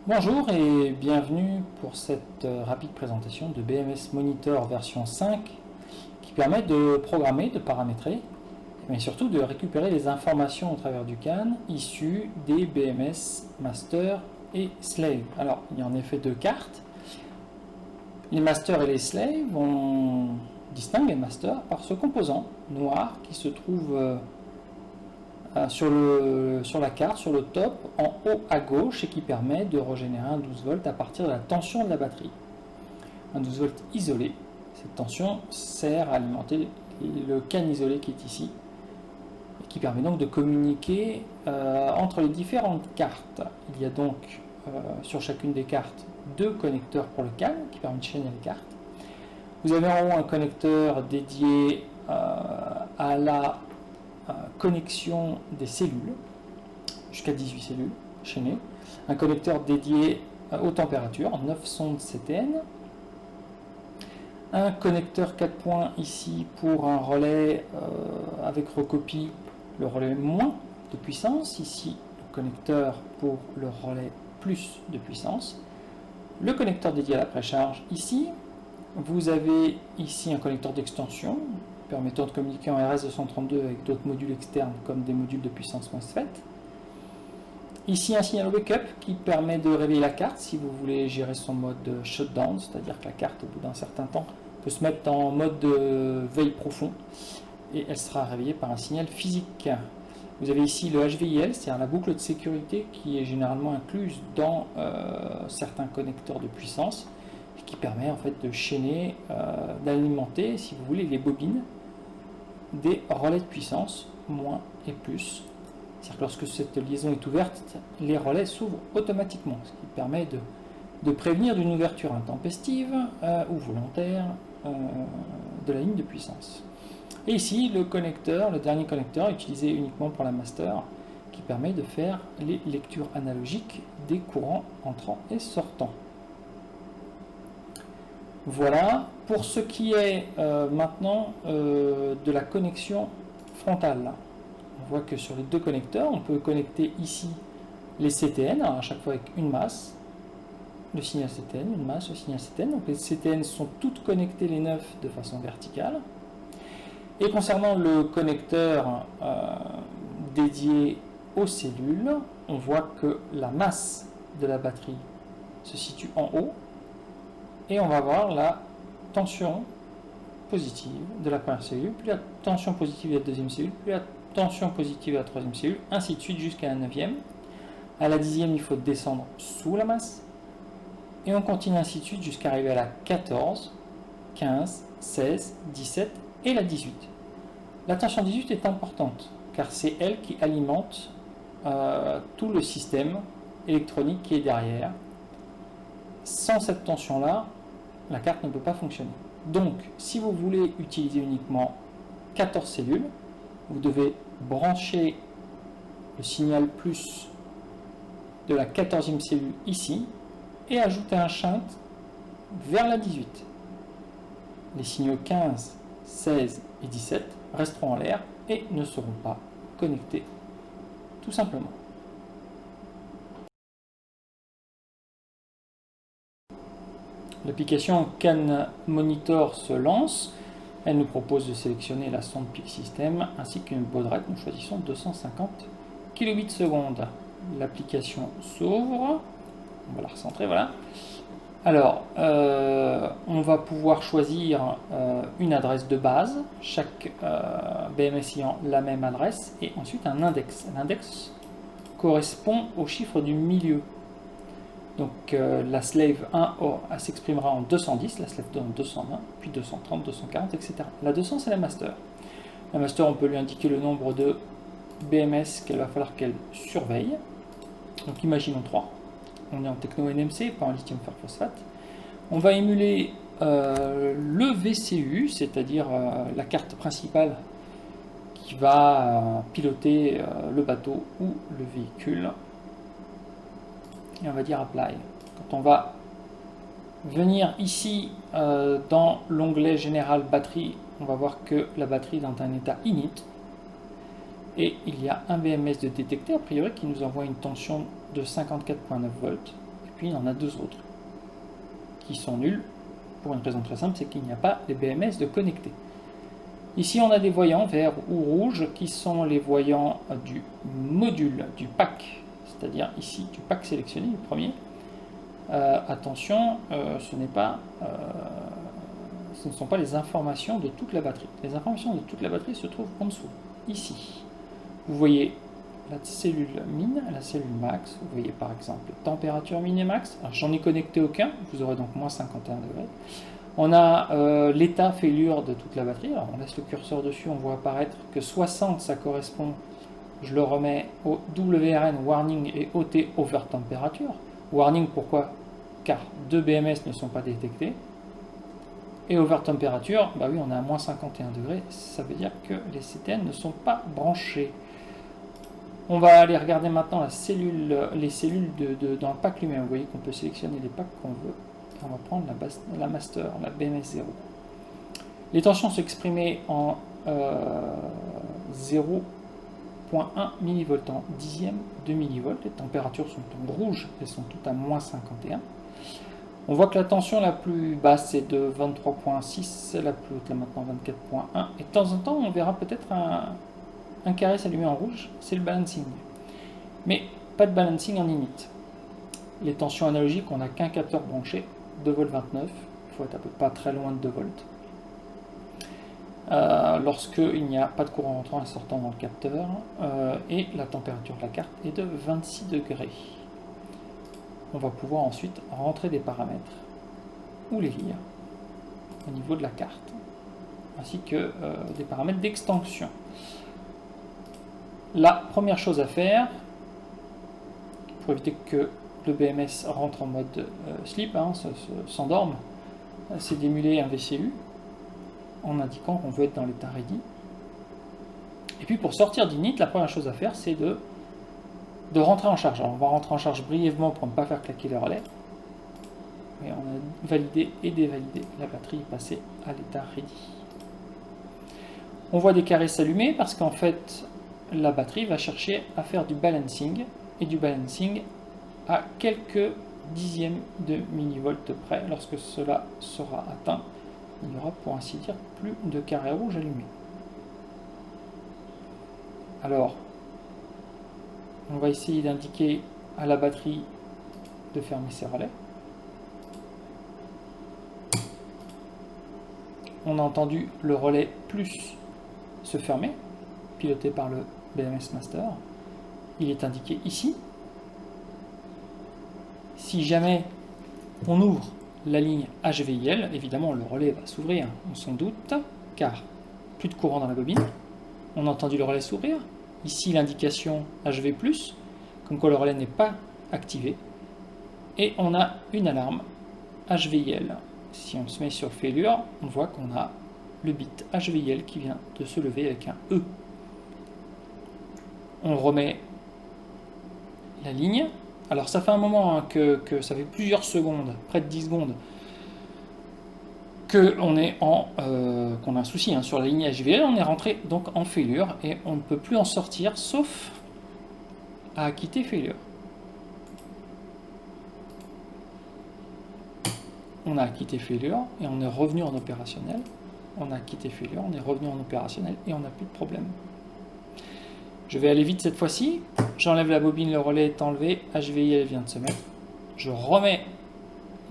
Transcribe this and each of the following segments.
Bonjour et bienvenue pour cette rapide présentation de BMS Monitor version 5 qui permet de programmer, de paramétrer, mais surtout de récupérer les informations au travers du CAN issues des BMS Master et Slave. Alors, il y a en effet deux cartes. Les Master et les Slave, on distingue les Master par ce composant noir qui se trouve sur la carte, sur le top, en haut à gauche, et qui permet de régénérer un 12 volts à partir de la tension de la batterie. Un 12 volts isolé. Cette tension sert à alimenter le CAN isolé qui est ici, et qui permet donc de communiquer entre les différentes cartes. Il y a donc sur chacune des cartes deux connecteurs pour le CAN qui permettent de chaîner les cartes. Vous avez en haut un connecteur dédié à la connexion des cellules, jusqu'à 18 cellules chaînées, un connecteur dédié aux températures, 9 sondes CTN, un connecteur 4 points ici pour un relais avec recopie, le relais moins de puissance, ici le connecteur pour le relais plus de puissance, le connecteur dédié à la précharge ici, vous avez ici un connecteur d'extension permettant de communiquer en RS232 avec d'autres modules externes comme des modules de puissance MOSFET. Ici un signal wake-up qui permet de réveiller la carte si vous voulez gérer son mode shutdown, c'est-à-dire que la carte au bout d'un certain temps peut se mettre en mode de veille profond et elle sera réveillée par un signal physique. Vous avez ici le HVIL, c'est-à-dire la boucle de sécurité qui est généralement incluse dans certains connecteurs de puissance et qui permet en fait de chaîner, d'alimenter, si vous voulez, les bobines des relais de puissance, moins et plus. C'est-à-dire que lorsque cette liaison est ouverte, les relais s'ouvrent automatiquement, ce qui permet de prévenir d'une ouverture intempestive ou volontaire de la ligne de puissance. Et ici, le connecteur, le dernier connecteur, utilisé uniquement pour la master, qui permet de faire les lectures analogiques des courants entrants et sortants. Voilà, pour ce qui est maintenant de la connexion frontale. On voit que sur les deux connecteurs, on peut connecter ici les CTN, alors à chaque fois avec une masse, le signal CTN, une masse, le signal CTN. Donc les CTN sont toutes connectées, les 9, de façon verticale. Et concernant le connecteur dédié aux cellules, on voit que la masse de la batterie se situe en haut, et on va voir la tension positive de la première cellule, puis la tension positive de la deuxième cellule, puis la tension positive de la troisième cellule, ainsi de suite jusqu'à la 9e. À la 10e, il faut descendre sous la masse, et on continue ainsi de suite jusqu'à arriver à la 14, 15, 16, 17 et la 18. La tension 18 est importante, car c'est elle qui alimente tout le système électronique qui est derrière. Sans cette tension-là, la carte ne peut pas fonctionner. Donc, si vous voulez utiliser uniquement 14 cellules, vous devez brancher le signal plus de la 14e cellule ici et ajouter un shunt vers la 18. Les signaux 15, 16 et 17 resteront en l'air et ne seront pas connectés, tout simplement. L'application CAN Monitor se lance. Elle nous propose de sélectionner la sonde Peak System ainsi qu'une baudrette. Nous choisissons 250 kbps. L'application s'ouvre. On va la recentrer, voilà. Alors, on va pouvoir choisir une adresse de base, chaque BMS ayant la même adresse, et ensuite un index. L'index correspond au chiffre du milieu. Donc la slave 1 s'exprimera en 210, la slave 2 en 220, puis 230, 240, etc. La 200, c'est la master. La master, on peut lui indiquer le nombre de BMS qu'il va falloir qu'elle surveille. Donc imaginons 3. On est en techno NMC, pas en lithium fer phosphate. On va émuler le VCU, c'est-à-dire la carte principale qui va piloter le bateau ou le véhicule. Et on va dire Apply. Quand on va venir ici dans l'onglet Général Batterie, on va voir que la batterie est dans un état init. Et il y a un BMS de détecté, a priori, qui nous envoie une tension de 54,9 volts. puis il y en a deux autres qui sont nuls, pour une raison très simple, c'est qu'il n'y a pas les BMS de connectés. Ici, on a des voyants verts ou rouges qui sont les voyants du module, du pack, c'est-à-dire ici du pack sélectionné, le premier. Attention, ce ne sont pas les informations de toute la batterie. Les informations de toute la batterie se trouvent en dessous, ici. Vous voyez la cellule min, la cellule max, vous voyez par exemple température min et max. Alors j'en ai connecté aucun, vous aurez donc moins 51 degrés. On a l'état failure de toute la batterie. Alors on laisse le curseur dessus, on voit apparaître que 60 ça correspond, je le remets au WRN warning et OT over temperature. Warning pourquoi? Car deux BMS ne sont pas détectés. Et over temperature, bah oui on est à moins 51 degrés, ça veut dire que les CTN ne sont pas branchés. On va aller regarder maintenant les cellules dans le pack lui-même. Vous voyez qu'on peut sélectionner les packs qu'on veut. On va prendre la master, la BMS 0. Les tensions sont exprimées en 0.1 mV en dixième de millivolt. Les températures sont en rouge, elles sont toutes à moins 51. On voit que la tension la plus basse est de 23.6, la plus haute là maintenant 24.1. Et de temps en temps, on verra peut-être un carré s'allumer en rouge, c'est le balancing. Mais pas de balancing en init. Les tensions analogiques, on n'a qu'un capteur branché, 2,29 V, il faut être à peu pas très loin de 2 volts. Lorsqu'il n'y a pas de courant entrant et sortant dans le capteur, et la température de la carte est de 26 degrés. On va pouvoir ensuite rentrer des paramètres ou les lire au niveau de la carte, ainsi que des paramètres d'extension. La première chose à faire, pour éviter que le BMS rentre en mode sleep, s'endorme, c'est d'émuler un VCU en indiquant qu'on veut être dans l'état ready. Et puis pour sortir d'init, la première chose à faire, c'est de rentrer en charge. Alors on va rentrer en charge brièvement pour ne pas faire claquer le relais. Et on a validé et dévalidé. La batterie est passée à l'état ready. On voit des carrés s'allumer parce qu'en fait, la batterie va chercher à faire du balancing, et du balancing à quelques dixièmes de millivolts près. Lorsque cela sera atteint, il n'y aura pour ainsi dire plus de carrés rouges allumés. Alors, on va essayer d'indiquer à la batterie de fermer ses relais. On a entendu le relais plus se fermer, piloté par le BMS Master. Il est indiqué ici. Si jamais on ouvre la ligne HVIL, évidemment le relais va s'ouvrir, on s'en doute, car plus de courant dans la bobine. On a entendu le relais s'ouvrir. Ici l'indication HV+, comme quoi le relais n'est pas activé. Et on a une alarme HVIL. Si on se met sur failure, on voit qu'on a le bit HVIL qui vient de se lever avec un E. On remet la ligne. Alors ça fait un moment que ça fait plusieurs secondes, près de 10 secondes, qu'on a un souci sur la ligne HVL. On est rentré donc en failure et on ne peut plus en sortir sauf à quitter failure. On a quitté failure et on est revenu en opérationnel. On a quitté failure, on est revenu en opérationnel et on n'a plus de problème. Je vais aller vite cette fois-ci. J'enlève la bobine, le relais est enlevé, HVIL vient de se mettre. Je remets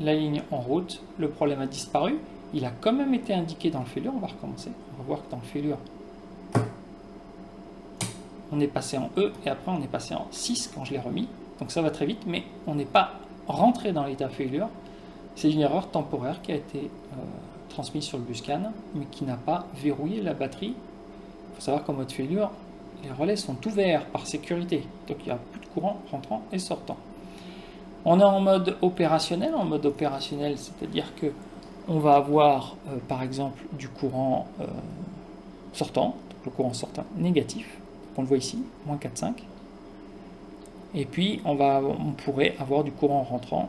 la ligne en route, le problème a disparu. Il a quand même été indiqué dans le failure, on va recommencer. On va voir que dans le failure, on est passé en E et après on est passé en 6 quand je l'ai remis. Donc ça va très vite, mais on n'est pas rentré dans l'état failure. C'est une erreur temporaire qui a été transmise sur le buscan, mais qui n'a pas verrouillé la batterie. Il faut savoir qu'en mode failure, les relais sont ouverts par sécurité, donc il n'y a plus de courant rentrant et sortant. On est en mode opérationnel, c'est-à-dire que on va avoir par exemple du courant sortant, donc le courant sortant négatif, on le voit ici, moins 4,5. Et puis on pourrait avoir du courant rentrant,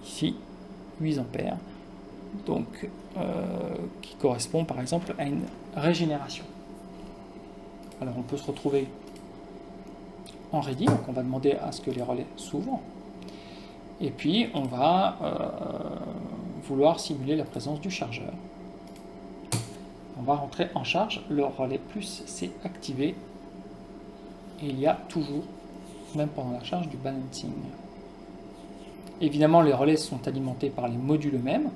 ici, 8 ampères, donc qui correspond par exemple à une régénération. Alors on peut se retrouver en ready, donc on va demander à ce que les relais s'ouvrent. Et puis on va vouloir simuler la présence du chargeur. On va rentrer en charge, le relais plus c'est activé. Et il y a toujours, même pendant la charge, du balancing. Évidemment, les relais sont alimentés par les modules eux-mêmes.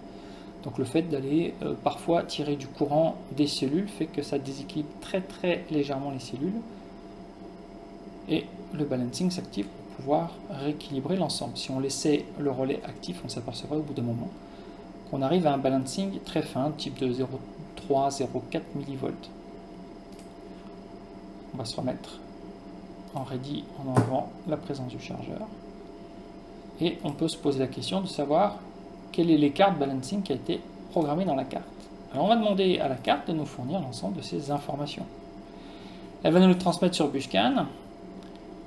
Donc le fait d'aller parfois tirer du courant des cellules fait que ça déséquilibre très légèrement les cellules. Et le balancing s'active pour pouvoir rééquilibrer l'ensemble. Si on laissait le relais actif, on s'apercevrait au bout d'un moment qu'on arrive à un balancing très fin, type de 0,3, 0,4 mV. On va se remettre en ready en enlevant la présence du chargeur. Et on peut se poser la question de savoir quel est l'écart de balancing qui a été programmé dans la carte. Alors on va demander à la carte de nous fournir l'ensemble de ces informations. Elle va nous le transmettre sur Bushcan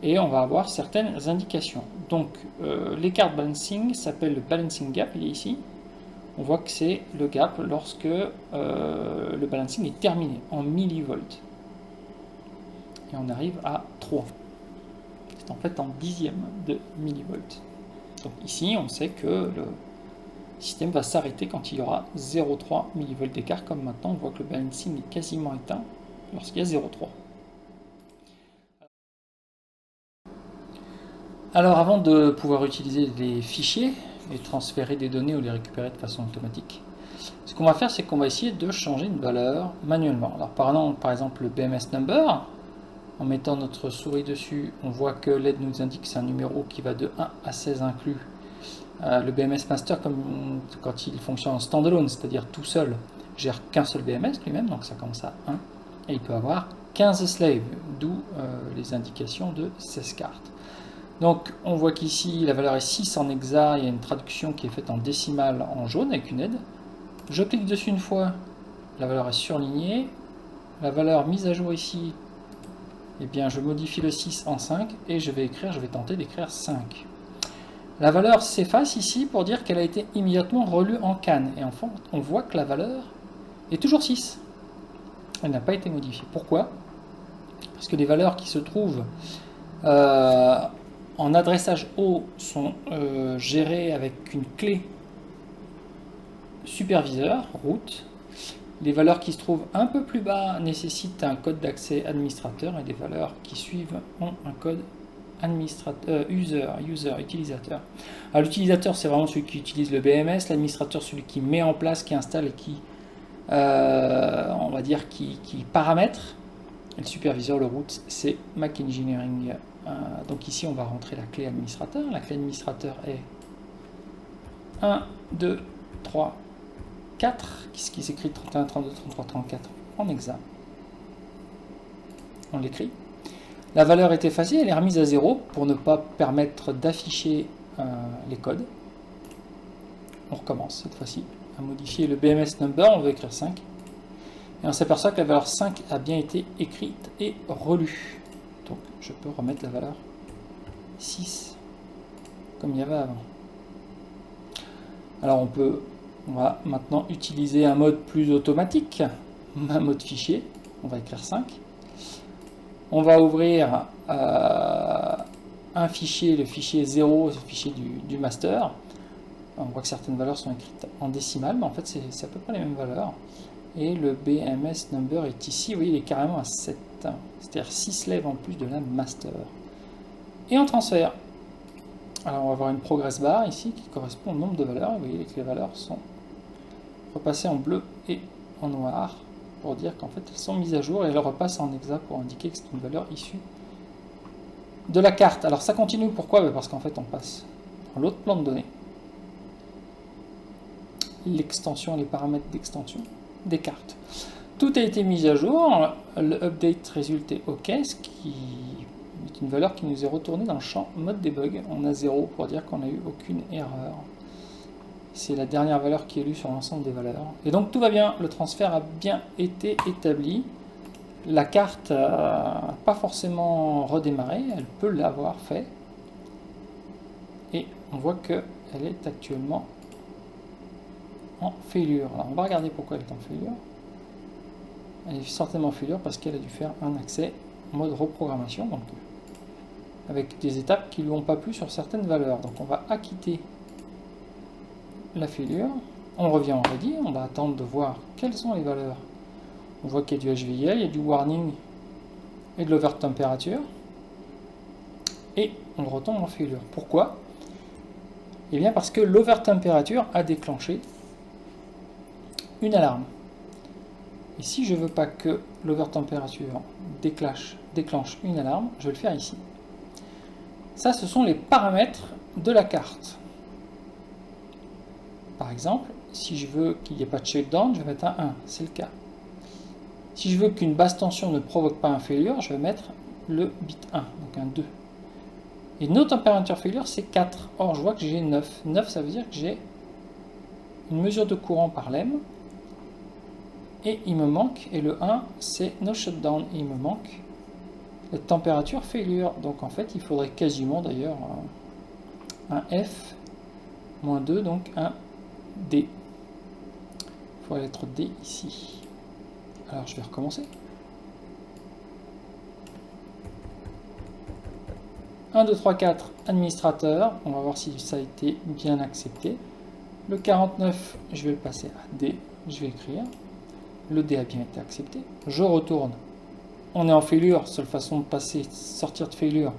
et on va avoir certaines indications. Donc l'écart de balancing s'appelle le balancing gap, il est ici. On voit que c'est le gap lorsque le balancing est terminé en millivolts. Et on arrive à 3. C'est en fait en dixième de millivolts. Donc ici, on sait que le système va s'arrêter quand il y aura 0,3 mV d'écart, comme maintenant on voit que le balancing est quasiment éteint lorsqu'il y a 0,3. Alors avant de pouvoir utiliser les fichiers et transférer des données ou les récupérer de façon automatique, ce qu'on va faire, c'est qu'on va essayer de changer une valeur manuellement. Alors par exemple le BMS number, en mettant notre souris dessus, on voit que l'aide nous indique que c'est un numéro qui va de 1 à 16 inclus. Le BMS master, comme quand il fonctionne en standalone, c'est-à-dire tout seul, gère qu'un seul BMS lui-même, donc ça commence à 1, et il peut avoir 15 slaves, d'où les indications de 16 cartes. Donc on voit qu'ici la valeur est 6 en hexa, il y a une traduction qui est faite en décimale en jaune avec une aide. Je clique dessus une fois, la valeur est surlignée, la valeur mise à jour ici, eh bien je modifie le 6 en 5 et je vais tenter d'écrire 5. La valeur s'efface ici pour dire qu'elle a été immédiatement relue en CAN. Et enfin, on voit que la valeur est toujours 6. Elle n'a pas été modifiée. Pourquoi? Parce que les valeurs qui se trouvent en adressage haut sont gérées avec une clé superviseur, root. Les valeurs qui se trouvent un peu plus bas nécessitent un code d'accès administrateur et les valeurs qui suivent ont un code utilisateur. Alors l'utilisateur, c'est vraiment celui qui utilise le BMS, l'administrateur celui qui met en place, qui installe et qui on va dire qui paramètre. Et le superviseur, le root, c'est Mac Engineering. Donc ici on va rentrer la clé administrateur. La clé administrateur est 1, 2, 3, 4, ce qui s'écrit 31, 32, 33, 34 en hexa. On l'écrit. La valeur est effacée, elle est remise à 0 pour ne pas permettre d'afficher les codes. On recommence cette fois-ci à modifier le BMS number, on veut écrire 5. Et on s'aperçoit que la valeur 5 a bien été écrite et relue. Donc je peux remettre la valeur 6 comme il y avait avant. Alors on va maintenant utiliser un mode plus automatique, un mode fichier. On va écrire 5. On va ouvrir un fichier, le fichier 0, c'est le fichier du master. On voit que certaines valeurs sont écrites en décimale, mais en fait c'est à peu près les mêmes valeurs. Et le BMS number est ici, vous voyez, il est carrément à 7. C'est-à-dire 6 slaves en plus de la master. Et on transfère. Alors on va avoir une progress bar ici qui correspond au nombre de valeurs. Vous voyez que les valeurs sont repassées en bleu et en noir pour dire qu'en fait elles sont mises à jour et elles repassent en hexa pour indiquer que c'est une valeur issue de la carte. Alors ça continue, pourquoi? Parce qu'en fait on passe dans l'autre plan de données, l'extension, les paramètres d'extension des cartes. Tout a été mis à jour, le update résulte est OK, ce qui est une valeur qui nous est retournée dans le champ mode debug. On a 0 pour dire qu'on n'a eu aucune erreur. C'est la dernière valeur qui est lue sur l'ensemble des valeurs. Et donc tout va bien, le transfert a bien été établi. La carte n'a pas forcément redémarré, elle peut l'avoir fait. Et on voit qu'elle est actuellement en failure. Alors on va regarder pourquoi elle est en failure. Elle est certainement en failure parce qu'elle a dû faire un accès en mode reprogrammation. Donc avec des étapes qui ne lui ont pas plu sur certaines valeurs. Donc on va acquitter la failure. On revient en ready, on va attendre de voir quelles sont les valeurs. On voit qu'il y a du HVIA, il y a du warning et de l'over temperature. Et on retombe en failure. Pourquoi? Eh bien parce que l'over temperature a déclenché une alarme. Et si je ne veux pas que l'over temperature déclenche une alarme, je vais le faire ici. Ça, ce sont les paramètres de la carte. Par exemple, si je veux qu'il n'y ait pas de shutdown, je vais mettre un 1, c'est le cas. Si je veux qu'une basse tension ne provoque pas un failure, je vais mettre le bit 1, donc un 2. Et no temperature failure, c'est 4. Or, je vois que j'ai 9. 9, ça veut dire que j'ai une mesure de courant par lemme. Et il me manque, et le 1, c'est no shutdown. Et il me manque la température failure. Donc, en fait, il faudrait quasiment, d'ailleurs, un F moins 2, donc un D. Il faudrait être D ici. Alors, je vais recommencer. 1, 2, 3, 4, administrateur. On va voir si ça a été bien accepté. Le 49, je vais le passer à D. Je vais écrire. Le D a bien été accepté. Je retourne. On est en failure. Seule façon de passer, sortir de failure,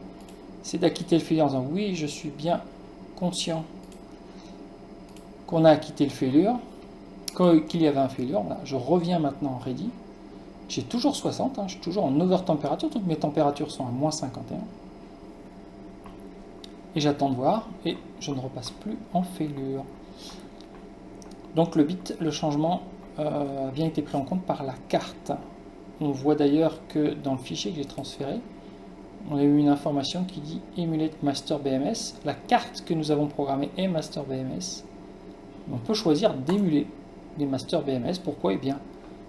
c'est d'acquitter le failure en disant oui, je suis bien conscient qu'on a acquitté le failure, qu'il y avait un failure. Voilà. Je reviens maintenant en ready. J'ai toujours 60. Je suis toujours en over température. Toutes mes températures sont à moins 51. Et j'attends de voir, et je ne repasse plus en failure. Donc le bit, le changement a bien été pris en compte par la carte. On voit d'ailleurs que dans le fichier que j'ai transféré, on a eu une information qui dit Emulate Master BMS. La carte que nous avons programmée est Master BMS. On peut choisir d'émuler les Master BMS. Pourquoi? Eh bien,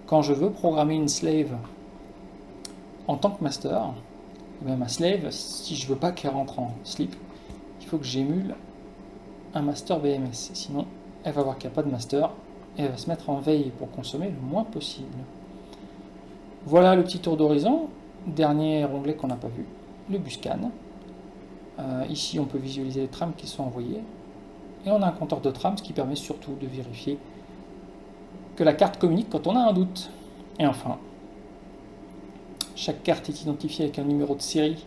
quand je veux programmer une slave en tant que master, eh bien, ma slave, si je ne veux pas qu'elle rentre en sleep, il faut que j'émule un master BMS. Sinon, elle va voir qu'il n'y a pas de master et elle va se mettre en veille pour consommer le moins possible. Voilà le petit tour d'horizon. Dernier onglet qu'on n'a pas vu, le buscan. Ici, on peut visualiser les trames qui sont envoyées. Et on a un compteur de trames, ce qui permet surtout de vérifier que la carte communique quand on a un doute. Et enfin, chaque carte est identifiée avec un numéro de série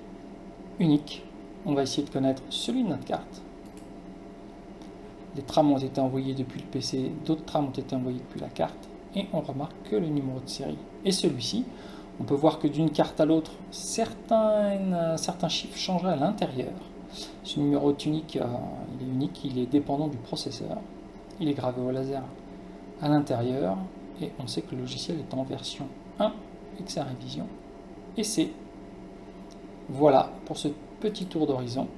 unique. On va essayer de connaître celui de notre carte. Les trames ont été envoyées depuis le PC, d'autres trames ont été envoyées depuis la carte, et on remarque que le numéro de série est celui-ci. On peut voir que d'une carte à l'autre, certains chiffres changeraient à l'intérieur. Ce numéro est unique, il est unique, il est dépendant du processeur. Il est gravé au laser à l'intérieur, et on sait que le logiciel est en version 1 et que sa révision est C. Voilà pour ce petit tour d'horizon.